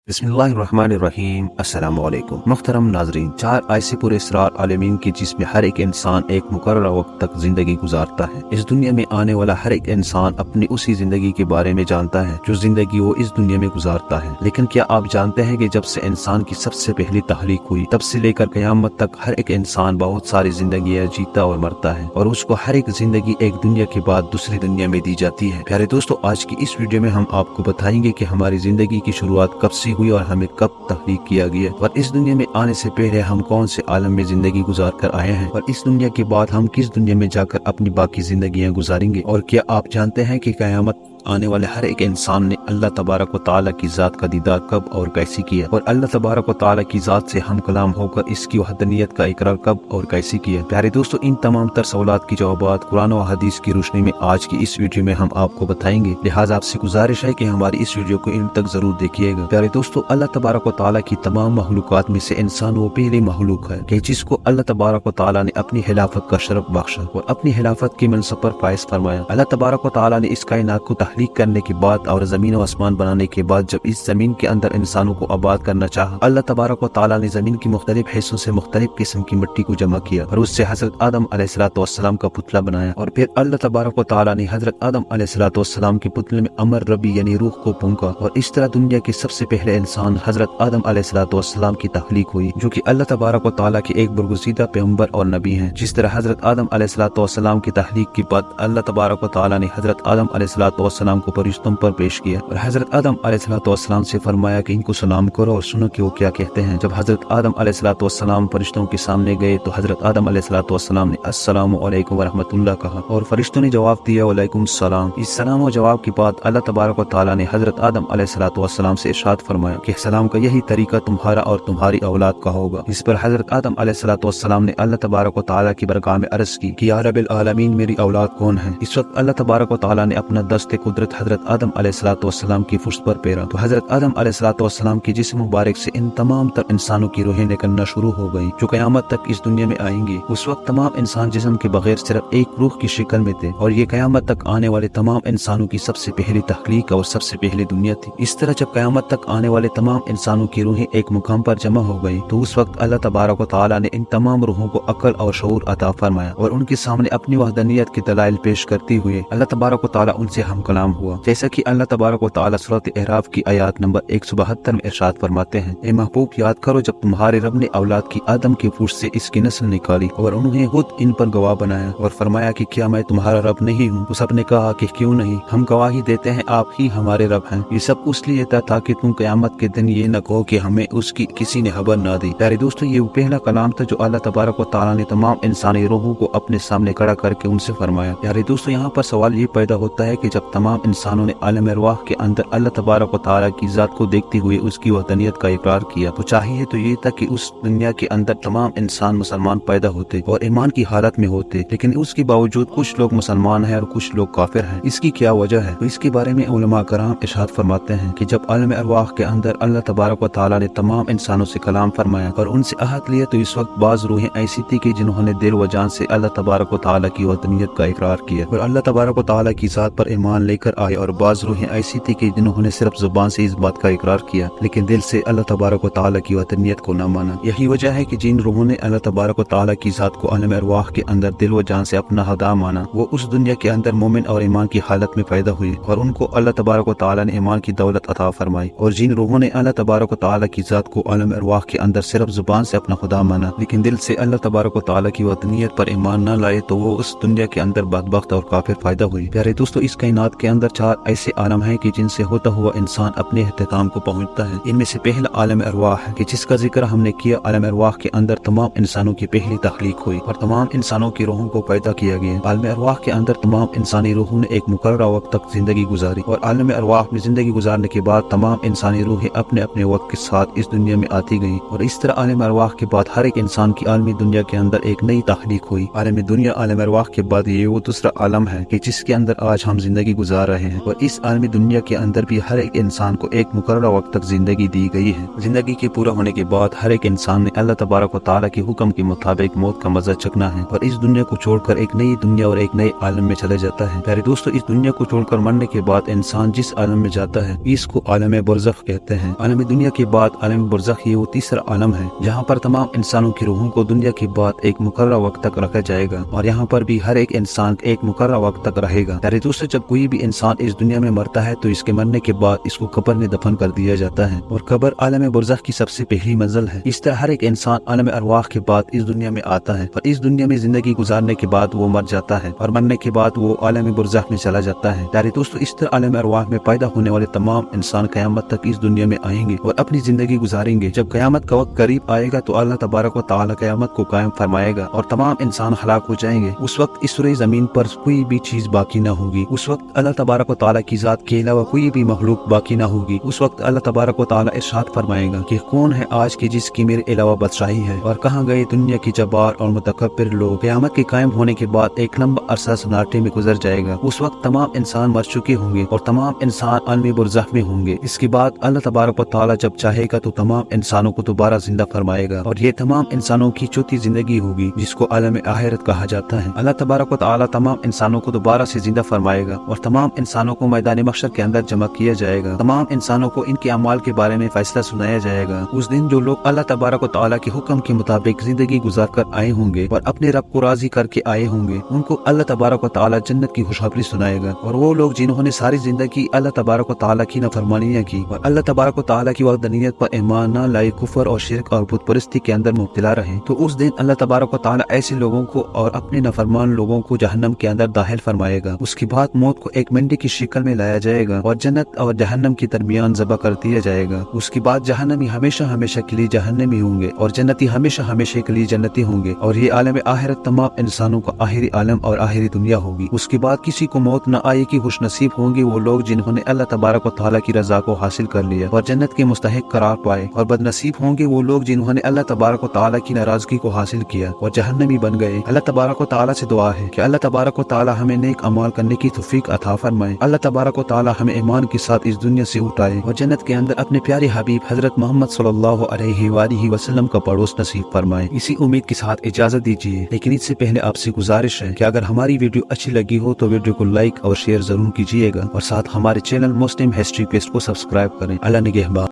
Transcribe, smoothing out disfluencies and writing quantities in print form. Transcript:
बिस्मिल्लाहिर्रहमानिर्रहीम। अस्सलाम वालेकुम। मुहतरम नाजरीन, चार ऐसे पूरे इसरार आलमीन की जिसमें हर एक इंसान एक मुकर्रर वक्त तक जिंदगी गुजारता है। इस दुनिया में आने वाला हर एक इंसान अपनी उसी जिंदगी के बारे में जानता है जो जिंदगी वो इस दुनिया में गुजारता है। लेकिन क्या आप जानते हैं कि जब से इंसान की सबसे पहली तख्लीक हुई तब से लेकर क़यामत तक हर एक इंसान बहुत सारी जिंदगियां जीता और मरता है, और उसको हर एक जिंदगी एक दुनिया के बाद दूसरी दुनिया में दी जाती है। प्यारे दोस्तों, आज की इस वीडियो में हम आपको बताएंगे कि हमारी जिंदगी की शुरुआत कब से हुई और हमें कब तख्लीक किया गया, और इस दुनिया में आने से पहले हम कौन से आलम में जिंदगी गुजार कर आए हैं, और इस दुनिया के बाद हम किस दुनिया में जाकर अपनी बाकी जिंदगियां गुजारेंगे। और क्या आप जानते हैं कि क़यामत आने वाले हर एक इंसान ने अल्लाह तबारक व तआला की जात का दीदार कब और कैसे किया, और अल्लाह तबारक व तआला की जात से हम कलाम होकर इसकी वहदनियत का इकरार कब और कैसे किया। प्यारे दोस्तों, इन तमाम तर सवालात की जवाबात कुरान और हदीस की रोशनी में आज की इस वीडियो में हम आपको बताएंगे। लिहाजा आपसे गुजारिश है कि हमारी इस वीडियो को इन तक जरूर देखिएगा। प्यारे दोस्तों, अल्लाह तबारक व तआला की तमाम मखलूकात में से इंसान वो पहली मखलूक है कि जिसको अल्लाह तबारक व तआला ने अपनी खिलाफत का शरफ बख्शा और अपनी खिलाफत की मनसब पर फायज फरमाया। अल्लाह तबारक व तआला ने इस कायनात को तख्लीक करने के बाद और जमीन और आसमान बनाने के बाद जब इस जमीन के अंदर इंसानों को आबाद करना चाहा, अल्लाह तबारक व तआला ने जमीन की मुख्तलिफ हिस्सों से मुख्तलिफ किस्म की मिट्टी को जमा किया और उससे हजरत आदम अलैहिस्सलाम का पुतला बनाया। और फिर अल्लाह तबारक व तआला ने हजरत आदम अलैहिस्सलाम के पुतले में अमर रबी यानी रूह को फूंका, और इस तरह दुनिया के सबसे पहले इंसान हजरत आदम अलैहिस्सलाम की तख्लीक हुई, जो कि अल्लाह तबारक व तआला के एक बरगुज़ीदा पैगंबर और नबी हैं। जिस तरह हजरत आदम अलैहिस्सलाम की तख्लीक के बाद अल्लाह तबारक व तआला ने हजरत आदम अलैहिस्सलाम को फरिश्तों पर पेश किया और हजरत आदम अलैहिस्सलाम से फरमाया कि इनको सलाम करो और सुनो कि वो क्या कहते हैं। जब हजरत आदम अलैहिस्सलाम फरिश्तों के सामने गए तो हजरत आदम अलैहिस्सलाम ने अस्सलामु अलैकुम व रहमतुल्लाह कहा और फरिश्तों ने जवाब दिया वालेकुम सलाम। इस सलाम और जवाब के बाद अल्लाह तबारक व तआला ने हजरत आदम अलैहिस्सलाम से इरशाद फरमाया कि सलाम का यही तरीका तुम्हारा और तुम्हारी औलाद का होगा। इस पर हजरत आदम अलैहिस्सलाम ने अल्लाह तबारक व तआला की बारगाह में अर्ज की कि या रब्बिल आलमीन, मेरी औलाद कौन है। इस वक्त अल्लाह तबारक व तआला ने अपना दस्ते कुदरत हजरत आदम अलैहिस्सलाम की फुर्सत पर पेरा तो हजरत आदम अलैहिस्सलाम की जिस्म मुबारक से इन तमाम तर इंसानों की रूहें निकलना शुरू हो गई जो क़यामत तक इस दुनिया में आएंगे। उस वक्त तमाम इंसान जिस्म के बगैर सिर्फ एक रूह की शक्ल में थे, और ये क़यामत तक आने वाले तमाम इंसानों की सबसे पहली तख्लीक और सबसे पहली दुनिया थी। इस तरह जब क़यामत तक आने वाले तमाम इंसानों की रूहें एक मुकाम पर जमा हो गई तो उस वक्त अल्लाह तबारक व तआला ने इन तमाम रूहों को अक्ल और शऊर अता फरमाया और उनके सामने अपनी वहदनियत के दलाइल पेश करते हुए अल्लाह तबारक व तआला उनसे हम कलाम हुआ। जैसा कि अल्लाह तबारक व तआला सूरत अहराफ की आयत नंबर 172 में इरशाद फरमाते हैं, ए महबूब, याद करो जब तुम्हारे रब ने औलाद की आदम के फूट से इसकी नस्ल निकाली और उन्हें खुद इन पर गवाह बनाया और फरमाया कि क्या मैं तुम्हारा रब नहीं हूँ। तो सब ने कहा कि क्यों नहीं, हम गवाही देते हैं आप ही हमारे रब हैं। ये सब इसलिए था ताकि तुम क़यामत के दिन ये न कहो कि हमें उसकी किसी ने खबर ना दी। प्यारे दोस्तों, ये पहला कलाम था जो अल्लाह तबारक व तआला ने तमाम इंसानी रूहों को अपने सामने खड़ा करके उनसे फरमाया। प्यारे दोस्तों, यहाँ पर सवाल ये पैदा होता है कि जब तमाम इंसानों ने आलम अरवाह के अंदर अल्लाह तबारक व तआला की जात को देखते हुए उसकी वतनियत का इकरार किया तो चाहिए तो ये था कि उस दुनिया के अंदर तमाम इंसान मुसलमान पैदा होते और ईमान की हालत में होते, लेकिन उसके बावजूद कुछ लोग मुसलमान हैं और कुछ लोग काफिर हैं। इसकी क्या वजह है? तो इसके बारे में उलमा कराम इरशाद फरमाते हैं कि जब आलम अरवाह के अंदर अल्लाह तबारक व तआला ने तमाम इंसानों से कलाम फरमाया और उनसे अहद लिया तो इस वक्त बाज रूहें ऐसी थी कि जिन्होंने दिल व जान से अल्लाह तबारक व तआला की वतनियत का इकरार किया और अल्लाह तबारक व तआला की जात पर ईमान लेकर आए, और बाज रूहें ऐसी थी कि जिन्होंने सिर्फ जुबान से इस बात का इकरार किया लेकिन दिल से अल्लाह तबारक व तआला की वतनियत को न माना। यही वजह है कि जिन रूहों ने अल्लाह तबारक व तआला की जात को आलम अरवाह के अंदर दिल व जान से अपना खुदा माना, वो उस दुनिया के अंदर मोमिन और ईमान की हालत में पैदा हुए और उनको अल्लाह तबारक व तआला ने ईमान की दौलत अता फरमाई। और जिन रूहों ने अल्लाह तबारक व तआला की जात को आलम अरवाह के अंदर सिर्फ जुबान से अपना खुदा माना लेकिन दिल से अल्लाह तबारक व तआला की वतनियत पर ईमान न लाए तो वो उस दुनिया के अंदर बदबख्त और काफिर पैदा हुए। प्यारे दोस्तों, इस कायनात के अंदर चार ऐसे आलम हैं कि जिनसे होता हुआ इंसान अपने इख्तिताम को पहुंचता है। इनमें से पहला आलम अरवाह है कि जिसका जिक्र हमने किया। आलम अरवाह के अंदर तमाम इंसानों की पहली तख्लीक हुई और तमाम इंसानों की रूहों को पैदा किया गया। आलम अरवाह के अंदर तमाम इंसानी रूहों ने एक मुकर्रर वक्त तक जिंदगी गुजारी और आलम अरवाह में जिंदगी गुजारने के बाद तमाम इंसानी रूहें अपने अपने वक्त के साथ इस दुनिया में आती गयी और इस तरह आलम अरवाह के बाद हर एक इंसान की आलमी दुनिया के अंदर एक नई तख्लीक हुई। आलम दुनिया आलम अरवाह के बाद ये वो दूसरा आलम है कि जिसके अंदर आज हम जिंदगी गुजार گزار رہے ہیں، اور اس عالمی دنیا کے اندر بھی ہر ایک انسان کو ایک مقررہ وقت تک زندگی دی گئی ہے۔ زندگی کے پورا ہونے کے بعد ہر ایک انسان نے اللہ تبارک و تعالیٰ کے حکم کے مطابق موت کا مزہ چکھنا ہے، اور اس دنیا کو چھوڑ کر ایک نئی دنیا اور ایک نئے عالم میں چلے جاتا ہے۔ پیارے دوستو، اس دنیا کو چھوڑ کر مرنے کے بعد انسان جس عالم میں جاتا ہے اس کو عالم برزخ کہتے ہیں۔ عالم دنیا کے بعد عالم برزخ یہ وہ تیسرا عالم ہے جہاں پر تمام انسانوں کی روحوں کو دنیا کے بعد ایک مقررہ وقت تک رکھا جائے گا، اور یہاں پر بھی ہر ایک انسان ایک مقررہ وقت تک رہے گا۔ پیارے دوستو، جب کوئی بھی انسان اس دنیا میں مرتا ہے تو اس کے مرنے کے بعد اس کو قبر میں دفن کر دیا جاتا ہے، اور قبر عالم برزخ کی سب سے پہلی منزل ہے۔ اس طرح ہر ایک انسان عالم ارواح کے بعد اس دنیا میں آتا ہے، اور اس دنیا میں زندگی گزارنے کے بعد وہ مر جاتا ہے، اور مرنے کے بعد وہ عالم برزخ میں چلا جاتا ہے۔ پیارے دوستو، اس طرح عالم ارواح میں پیدا ہونے والے تمام انسان قیامت تک اس دنیا میں آئیں گے اور اپنی زندگی گزاریں گے۔ جب قیامت کا وقت قریب آئے گا تو اللہ تبارک و تعالیٰ قیامت کو قائم فرمائے گا اور تمام انسان ہلاک ہو جائیں گے۔ اس وقت اس سورہ زمین پر کوئی بھی چیز باقی نہ ہوگی۔ اس وقت اللہ تبارک و تعالیٰ کی ذات کے علاوہ کوئی بھی مخلوق باقی نہ ہوگی۔ اس وقت اللہ تبارک و تعالیٰ ارشاد فرمائے گا کہ کون ہے آج کی جس کی میرے علاوہ بادشاہی ہے، اور کہاں گئے دنیا کی جبار اور متکبر لوگ۔ قیامت کے قائم ہونے کے بعد ایک لمبا عرصہ سناٹے میں گزر جائے گا۔ اس وقت تمام انسان مر چکے ہوں گے اور تمام انسان عالم برزخ میں ہوں گے۔ اس کے بعد اللہ تبارک و تعالیٰ جب چاہے گا تو تمام انسانوں کو دوبارہ زندہ فرمائے گا، اور یہ تمام انسانوں کی چوتھی زندگی ہوگی جس کو عالم آخرت کہا جاتا ہے۔ اللہ تبارک و تعالیٰ تمام انسانوں کو دوبارہ سے زندہ فرمائے گا اور تمام انسانوں کو میدان محشر کے اندر جمع کیا جائے گا۔ تمام انسانوں کو ان کے اعمال کے بارے میں فیصلہ سنایا جائے گا۔ اس دن جو لوگ اللہ تبارک و تعالیٰ کے حکم کے مطابق زندگی گزار کر آئے ہوں گے اور اپنے رب کو راضی کر کے آئے ہوں گے، ان کو اللہ تبارک و تعالیٰ جنت کی خوشخبری سنائے گا۔ اور وہ لوگ جنہوں نے ساری زندگی اللہ تبارک و تعالیٰ کی نافرمانیاں کی اور اللہ تبارک و تعالیٰ کی وحدانیت پر ایمان نہ لائے، کفر اور شرک اور بت پرستی کے اندر مبتلا رہے، تو اس دن اللہ تبارک و تعالیٰ ایسے لوگوں کو اور اپنے نافرمان لوگوں کو جہنم کے اندر داخل فرمائے گا۔ اس کے بعد موت کو ایک منڈی کی شکل میں لایا جائے گا اور جنت اور جہنم کے درمیان ذبح کر دیا جائے گا۔ اس کے بعد جہنمی ہمیشہ ہمیشہ کے لیے جہنمی ہوں گے اور جنتی ہمیشہ ہمیشہ کے لیے جنتی ہوں گے، اور یہ عالم آخرت تمام انسانوں کا آخری عالم اور آخری دنیا ہوگی۔ اس کے بعد کسی کو موت نہ آئے کی خوش نصیب ہوں گے وہ لوگ جنہوں نے اللہ تبارک و تعالیٰ کی رضا کو حاصل کر لیا اور جنت کے مستحق قرار پائے، اور بد نصیب ہوں گے وہ لوگ جنہوں نے اللہ تبارک و تعالیٰ کی ناراضگی کو حاصل کیا اور جہنمی بن گئے۔ اللہ تبارک و تعالیٰ سے دعا ہے کہ اللہ تبارک و تعالیٰ ہمیں نیک اعمال کرنے کی توفیق عطا فرمائے۔ اللہ تبارک و تعالیٰ ہمیں ایمان کے ساتھ اس دنیا سے اٹھائے اور جنت کے اندر اپنے پیارے حبیب حضرت محمد صلی اللہ علیہ وآلہ وسلم کا پڑوس نصیب فرمائے۔ اسی امید کے ساتھ اجازت دیجیے، لیکن اس سے پہلے آپ سے گزارش ہے کہ اگر ہماری ویڈیو اچھی لگی ہو تو ویڈیو کو لائک اور شیئر ضرور کیجیے گا، اور ساتھ ہمارے چینل مسلم ہسٹری پیسٹ کو سبسکرائب کریں۔ اللہ نگہبان۔